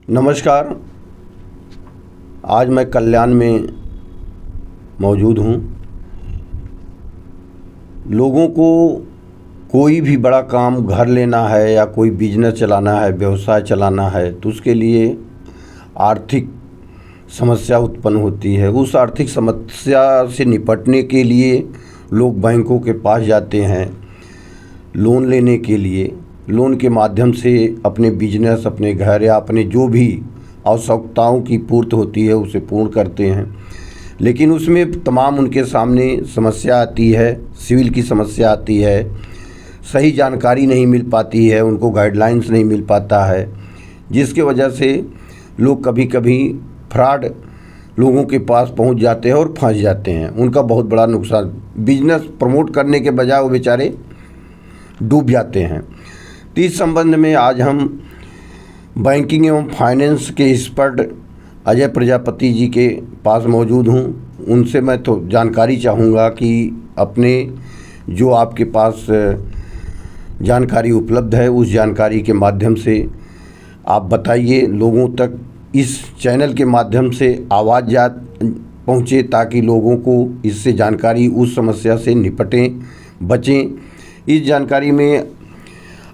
नमस्कार। आज मैं कल्याण में मौजूद हूँ। लोगों को कोई भी बड़ा काम, घर लेना है या कोई बिजनेस चलाना है, व्यवसाय चलाना है, तो उसके लिए आर्थिक समस्या उत्पन्न होती है। उस आर्थिक समस्या से निपटने के लिए लोग बैंकों के पास जाते हैं लोन लेने के लिए। लोन के माध्यम से अपने बिजनेस, अपने घर या अपने जो भी आवश्यकताओं की पूर्ति होती है उसे पूर्ण करते हैं। लेकिन उसमें तमाम उनके सामने समस्या आती है, सिविल की समस्या आती है, सही जानकारी नहीं मिल पाती है, उनको गाइडलाइंस नहीं मिल पाता है, जिसके वजह से लोग कभी कभी फ्रॉड लोगों के पास पहुंच जाते हैं और फंस जाते हैं। उनका बहुत बड़ा नुकसान, बिजनेस प्रमोट करने के बजाय वो बेचारे डूब जाते हैं। तो इस संबंध में आज हम बैंकिंग एवं फाइनेंस के एक्सपर्ट अजय प्रजापति जी के पास मौजूद हूँ। उनसे मैं तो जानकारी चाहूँगा कि अपने जो आपके पास जानकारी उपलब्ध है उस जानकारी के माध्यम से आप बताइए, लोगों तक इस चैनल के माध्यम से आवाज़ पहुँचे ताकि लोगों को इससे जानकारी, उस समस्या से निपटें, बचें। इस जानकारी में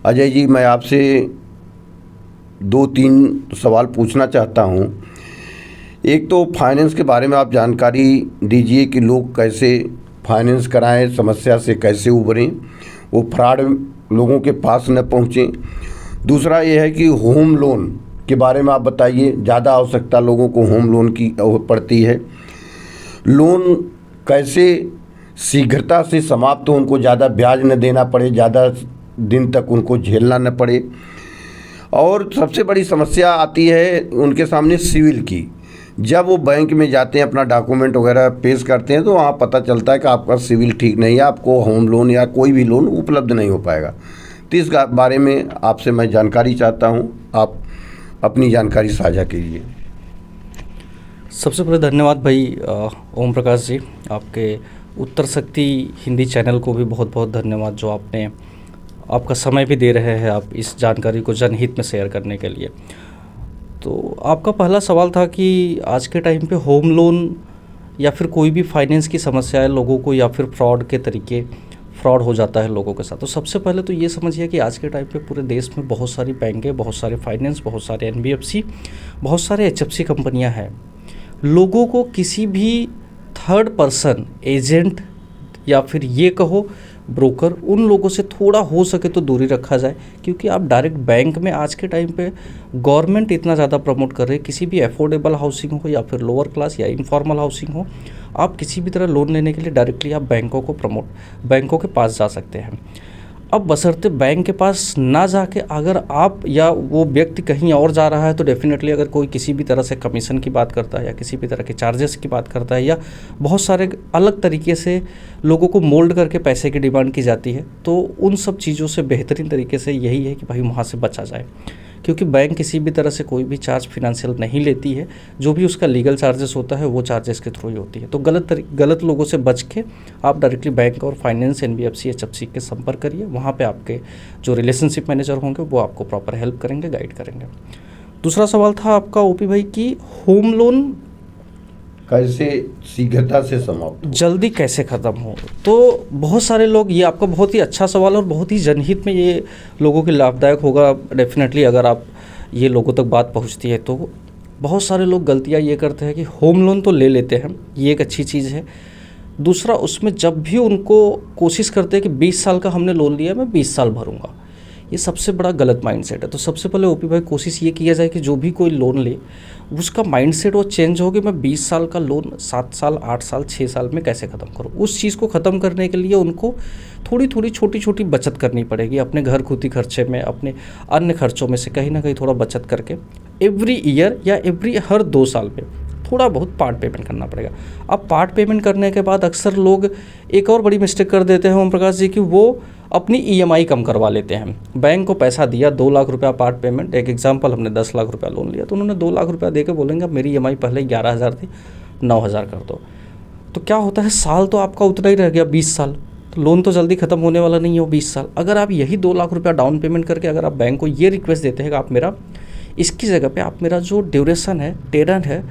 अजय जी, मैं आपसे 2-3 सवाल पूछना चाहता हूँ। एक तो फाइनेंस के बारे में आप जानकारी दीजिए कि लोग कैसे फाइनेंस कराएं, समस्या से कैसे उबरें, वो फ्रॉड लोगों के पास न पहुँचें। दूसरा ये है कि होम लोन के बारे में आप बताइए। ज़्यादा आवश्यकता लोगों को होम लोन की पड़ती है। लोन कैसे शीघ्रता से समाप्त हो, उनको ज़्यादा ब्याज न देना पड़े, ज़्यादा दिन तक उनको झेलना न पड़े। और सबसे बड़ी समस्या आती है उनके सामने सिविल की। जब वो बैंक में जाते हैं, अपना डॉक्यूमेंट वगैरह पेश करते हैं, तो वहाँ पता चलता है कि आपका सिविल ठीक नहीं है, आपको होम लोन या कोई भी लोन उपलब्ध नहीं हो पाएगा। तो इस बारे में आपसे मैं जानकारी चाहता हूँ, आप अपनी जानकारी साझा कीजिए। सबसे पहले धन्यवाद भाई ओम प्रकाश जी, आपके उत्तर शक्ति हिंदी चैनल को भी बहुत बहुत धन्यवाद जो आपने आपका समय भी दे रहे हैं आप इस जानकारी को जनहित में शेयर करने के लिए। तो आपका पहला सवाल था कि आज के टाइम पे होम लोन या फिर कोई भी फाइनेंस की समस्या है लोगों को, या फिर फ्रॉड के तरीके, फ्रॉड हो जाता है लोगों के साथ। तो सबसे पहले तो ये समझिए कि आज के टाइम पे पूरे देश में बहुत सारी बैंकें, बहुत सारे फाइनेंस, बहुत सारे NBFC, बहुत सारे HFC कंपनियां हैं। लोगों को किसी भी थर्ड पर्सन, एजेंट या फिर ये कहो ब्रोकर, उन लोगों से थोड़ा हो सके तो दूरी रखा जाए। क्योंकि आप डायरेक्ट बैंक में आज के टाइम पे गवर्नमेंट इतना ज़्यादा प्रमोट कर रही है, किसी भी अफोर्डेबल हाउसिंग हो या फिर लोअर क्लास या इनफॉर्मल हाउसिंग हो, आप किसी भी तरह लोन लेने के लिए डायरेक्टली आप बैंकों के पास जा सकते हैं। अब बशर्ते बैंक के पास ना जाके अगर आप या वो व्यक्ति कहीं और जा रहा है, तो डेफिनेटली अगर कोई किसी भी तरह से कमीशन की बात करता है या किसी भी तरह के चार्जेस की बात करता है या बहुत सारे अलग तरीके से लोगों को मोल्ड करके पैसे की डिमांड की जाती है, तो उन सब चीज़ों से बेहतरीन तरीके से यही है कि भाई वहाँ से बचा जाए। क्योंकि बैंक किसी भी तरह से कोई भी चार्ज फिनेंशियल नहीं लेती है, जो भी उसका लीगल चार्जेस होता है वो चार्जेस के थ्रू ही होती है। तो गलत लोगों से बच के आप डायरेक्टली बैंक और फाइनेंस, NBFC, HFC के संपर्क करिए। वहाँ पे आपके जो रिलेशनशिप मैनेजर होंगे वो आपको प्रॉपर हेल्प करेंगे, गाइड करेंगे। दूसरा सवाल था आपका ओपी भाई कि होम लोन कैसे शीघ्रता से समाप्त, जल्दी कैसे ख़त्म हो। तो बहुत सारे लोग, ये आपका बहुत ही अच्छा सवाल और बहुत ही जनहित में ये लोगों के लाभदायक होगा डेफिनेटली अगर आप ये लोगों तक बात पहुंचती है। तो बहुत सारे लोग गलतियां ये करते हैं कि होम लोन तो ले लेते हैं, ये एक अच्छी चीज़ है। दूसरा, उसमें जब भी उनको कोशिश करते हैं कि 20 साल का हमने लोन लिया, मैं 20 साल भरूँगा, ये सबसे बड़ा गलत माइंडसेट है। तो सबसे पहले ओपी भाई कोशिश ये किया जाए कि जो भी कोई लोन ले उसका माइंडसेट वो चेंज हो कि मैं 20 साल का लोन 7 साल, 8 साल, 6 साल में कैसे ख़त्म करूँ। उस चीज़ को ख़त्म करने के लिए उनको थोड़ी छोटी छोटी बचत करनी पड़ेगी। अपने घर खुदी खर्चे में, अपने अन्य खर्चों में से कहीं ना कहीं थोड़ा बचत करके एवरी ईयर या हर 2 साल में थोड़ा बहुत पार्ट पेमेंट करना पड़ेगा। अब पार्ट पेमेंट करने के बाद अक्सर लोग एक और बड़ी मिस्टेक कर देते हैं ओम प्रकाश जी कि वो अपनी EMI कम करवा लेते हैं। बैंक को पैसा दिया 2 लाख रुपया पार्ट पेमेंट, एक एग्जांपल हमने 10 लाख रुपया लोन लिया तो उन्होंने 2 लाख रुपया दे के बोलेंगे अब मेरी EMI पहले 11,000 थी 9,000 कर दो। तो क्या होता है, साल तो आपका उतना ही रह गया 20 साल, लोन तो जल्दी ख़त्म होने वाला नहीं है वो 20 साल। अगर आप यही 2 लाख रुपया डाउन पेमेंट करके अगर आप बैंक को ये रिक्वेस्ट देते हैं कि आप मेरा इसकी जगह पे आप मेरा जो ड्यूरेशन है, टेनर है,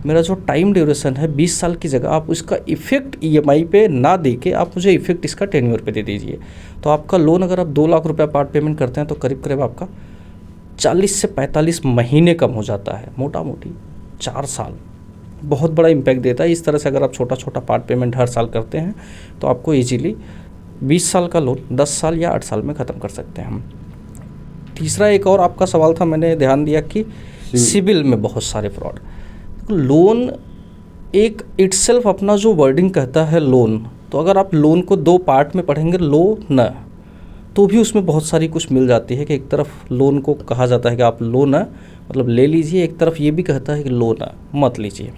मेरा जो टाइम ड्यूरेशन है 20 साल की जगह आप उसका इफ़ेक्ट EMI पे ना दे के आप मुझे इफ़ेक्ट इसका टेन्योर पे दे दीजिए, तो आपका लोन अगर आप 2 लाख रुपया पार्ट पेमेंट करते हैं तो करीब करीब आपका 40 से 45 महीने कम हो जाता है, मोटा मोटी 4 साल। बहुत बड़ा इम्पैक्ट देता है। इस तरह से अगर आप छोटा छोटा पार्ट पेमेंट हर साल करते हैं तो आपको ईजीली 20 साल का लोन 10 साल या 8 साल में ख़त्म कर सकते हैं हम। तीसरा एक और आपका सवाल था, मैंने ध्यान दिया कि सिबिल में बहुत सारे फ्रॉड। लोन एक इटसेल्फ अपना जो वर्डिंग कहता है लोन, तो अगर आप लोन को 2 पार्ट में पढ़ेंगे लोन, तो भी उसमें बहुत सारी कुछ मिल जाती है कि एक तरफ लोन को कहा जाता है कि आप लोन मतलब ले लीजिए, एक तरफ ये भी कहता है कि लोन मत लीजिए।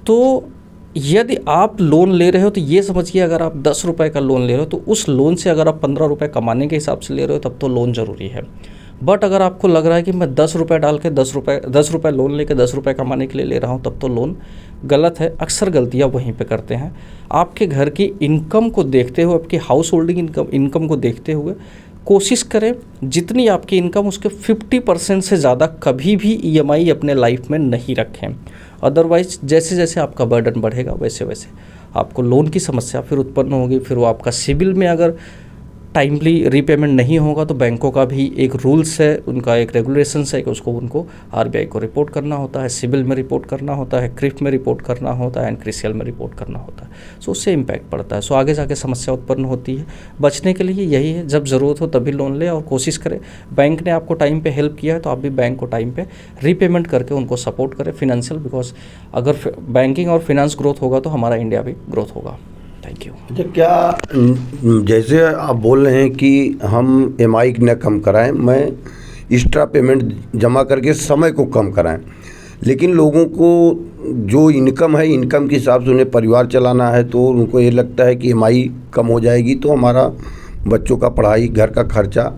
तो यदि आप लोन ले रहे हो तो ये समझिए अगर आप 10 रुपये का लोन ले रहे हो तो उस लोन से अगर आप 15 रुपये कमाने के हिसाब से ले रहे हो तब तो लोन ज़रूरी है। बट अगर आपको लग रहा है कि मैं 10 रुपये डाल के 10 रुपये लोन लेके 10 रुपये कमाने के लिए ले रहा हूँ, तब तो लोन गलत है। अक्सर गलतियाँ वहीं पे करते हैं। आपके घर की इनकम को देखते हुए, आपकी हाउस होल्डिंग इनकम को देखते हुए कोशिश करें जितनी आपकी इनकम उसके 50% से ज़्यादा कभी भी EMI अपने लाइफ में नहीं रखें। अदरवाइज जैसे जैसे आपका बर्डन बढ़ेगा वैसे वैसे आपको लोन की समस्या फिर उत्पन्न होगी। फिर वो आपका सिबिल में अगर टाइमली रीपेमेंट नहीं होगा तो बैंकों का भी एक रूल्स है, उनका एक रेगुलेशंस है कि उनको RBI को रिपोर्ट करना होता है, सिबिल में रिपोर्ट करना होता है, क्रिफ में रिपोर्ट करना होता है, NCRCL में रिपोर्ट करना होता है। सो उससे इम्पैक्ट पड़ता है। सो आगे जाके समस्या उत्पन्न होती है। बचने के लिए यही है, जब ज़रूरत हो तभी लोन ले और कोशिश करें। बैंक ने आपको टाइम पे हेल्प किया है तो आप भी बैंक को टाइम पे रीपेमेंट करके उनको सपोर्ट करें फिनेंशियल, बिकॉज अगर बैंकिंग और फिनेंस ग्रोथ होगा तो हमारा इंडिया भी ग्रोथ होगा। Thank you. अच्छा, क्या जैसे आप बोल रहे हैं कि हम EMI न कम कराएं, मैं एक्स्ट्रा पेमेंट जमा करके समय को कम कराएं, लेकिन लोगों को जो इनकम है, इनकम के हिसाब से उन्हें परिवार चलाना है, तो उनको ये लगता है कि EMI कम हो जाएगी तो हमारा बच्चों का पढ़ाई, घर का खर्चा